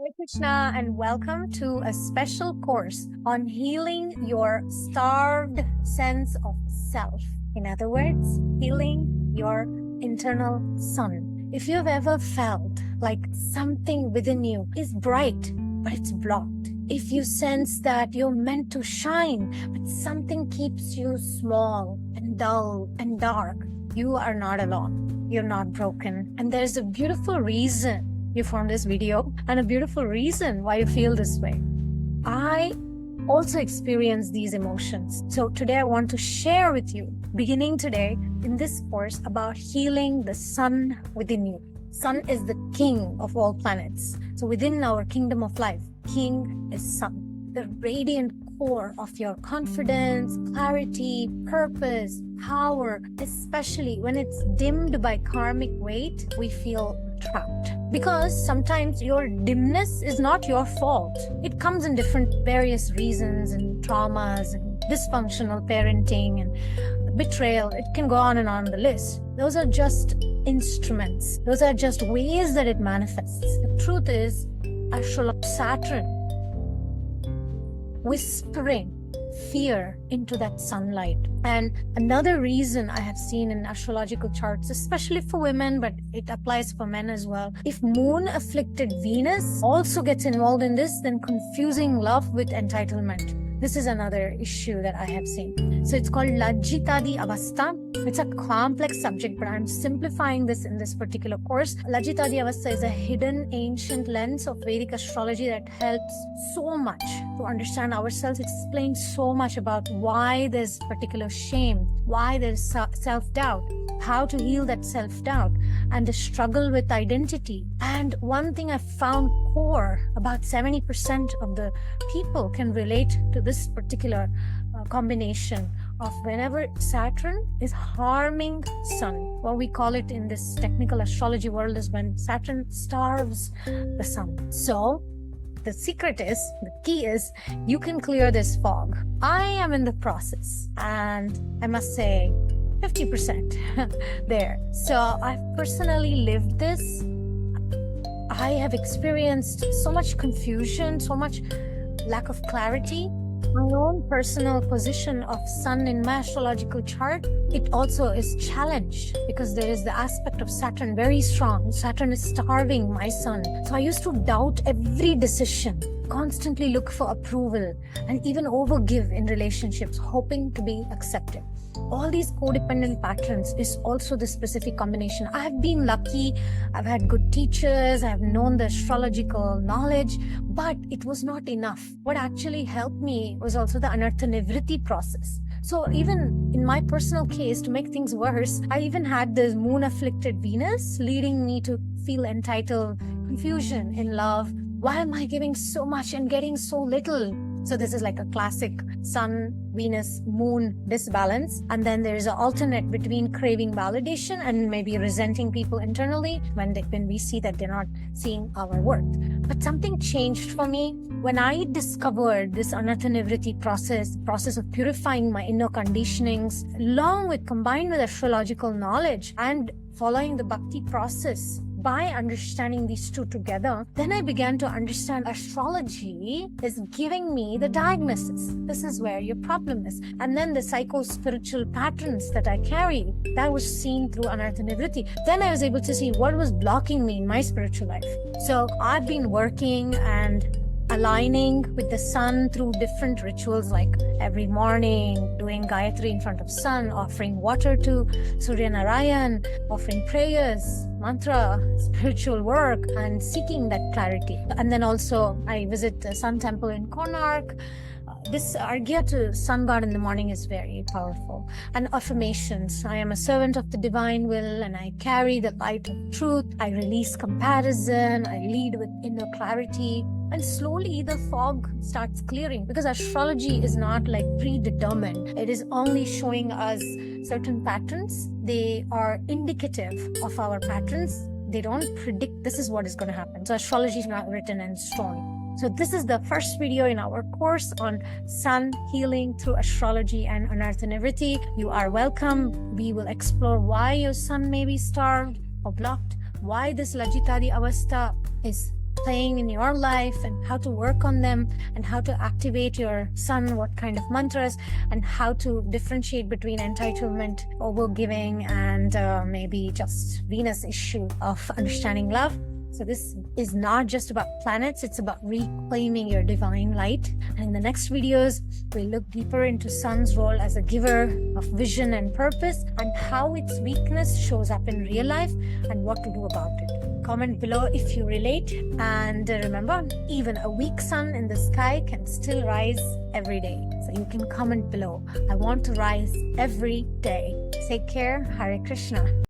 Hare Krishna and welcome to a special course on healing your starved sense of self. In other words, healing your internal sun. If you've ever felt like something within you is bright, but it's blocked. If you sense that you're meant to shine, but something keeps you small and dull and dark, you are not alone. You're not broken. And there's a beautiful reason you found this video and a beautiful reason why you feel this way. I also experience these emotions. So today I want to share with you, beginning today in this course, about healing the sun within you. Sun is the king of all planets. So within our kingdom of life, king is sun, the radiant core of your confidence, clarity, purpose, power. Especially when it's dimmed by karmic weight, we feel trapped. Because sometimes your dimness is not your fault. It comes in different various reasons and traumas and dysfunctional parenting and betrayal. It can go on and on the list. Those are just instruments. Those are just ways that it manifests. The truth is, Saturn whispering fear into that sunlight. And another reason I have seen in astrological charts, especially for women, but it applies for men as well, if moon afflicted Venus also gets involved in this, then confusing love with entitlement. This is another issue that I have seen. So it's called Lajjitadi Avastha. It's a complex subject, but I'm simplifying this in this particular course. Lajjitadi Avastha is a hidden ancient lens of Vedic astrology that helps so much to understand ourselves. It explains so much about why there's particular shame, why there's self-doubt, how to heal that self-doubt, and the struggle with identity. And one thing I found core, about 70% of the people can relate to this particular combination of whenever Saturn is harming Sun. What we call it in this technical astrology world is when Saturn starves the Sun. So the secret is, the key is, you can clear this fog. I am in the process, and I must say 50% there. So I've personally lived this. I have experienced so much confusion, so much lack of clarity. My own personal position of Sun in my astrological chart, it also is challenged because there is the aspect of Saturn very strong. Saturn is starving my Sun. So I used to doubt every decision, constantly look for approval, and even overgive in relationships, hoping to be accepted. All these codependent patterns is also the specific combination. I've been lucky, I've had good teachers, I've known the astrological knowledge, but it was not enough. What actually helped me was also the Anartha Nivritti process. So even in my personal case, to make things worse, I even had this moon-afflicted Venus leading me to feel entitled, confusion in love. Why am I giving so much and getting so little? So this is like a classic Sun, Venus, Moon disbalance. And then there is an alternate between craving validation and maybe resenting people internally when we see that they're not seeing our worth. But something changed for me when I discovered this Anartha Nivritti process of purifying my inner conditionings, combined with astrological knowledge and following the bhakti process. By understanding these two together, then I began to understand astrology is giving me the diagnosis. This is where your problem is. And then the psycho-spiritual patterns that I carry, that was seen through Anartha Nivritti. Then I was able to see what was blocking me in my spiritual life. So I've been working and aligning with the sun through different rituals, like every morning doing Gayatri in front of sun, offering water to Surya Narayan, offering prayers, mantra, spiritual work, and seeking that clarity. And then also I visit the sun temple in Konark. This Arghya to sun god in the morning is very powerful. And affirmations. I am a servant of the divine will and I carry the light of truth. I release comparison. I lead with inner clarity. And slowly the fog starts clearing, because astrology is not like predetermined. It is only showing us certain patterns. They are indicative of our patterns. They don't predict this is what is going to happen. So astrology is not written in stone. So this is the first video in our course on sun healing through astrology and Anartha Nivritti. You are welcome. We will explore why your sun may be starved or blocked, why this Lajjitadi Avastha is playing in your life and how to work on them, and how to activate your sun, what kind of mantras, and how to differentiate between entitlement, overgiving, and maybe just Venus issue of understanding love. So this is not just about planets, it's about reclaiming your divine light. And in the next videos, we'll look deeper into sun's role as a giver of vision and purpose, and how its weakness shows up in real life and what to do about it. Comment below if you relate, and remember, even a weak sun in the sky can still rise every day. So you can comment below. I want to rise every day. Take care. Hare Krishna.